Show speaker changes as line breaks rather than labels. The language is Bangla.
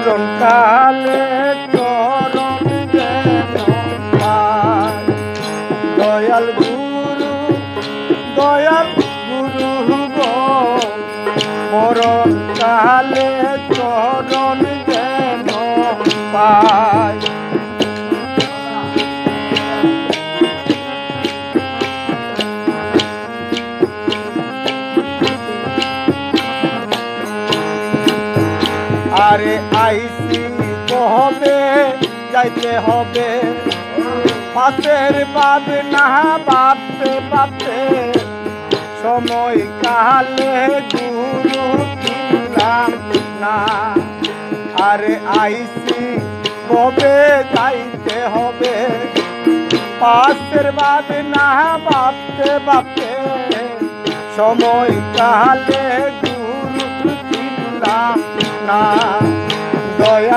মরণ কালে চরণ যেন পাই। দয়াল গুরু গো, মরণ কালে চরণ যেন পাই। আরে আইসি কবে যাইতে হবে, পাশের বাপ না বাপতে বাপতে সময় কালে গুরু চিনলাম না। আরে আইসি কবে যাইতে হবে, পাশের বাপ না বাপতে বাপতে সময় কালে গুরু চিনলাম না। দয়াল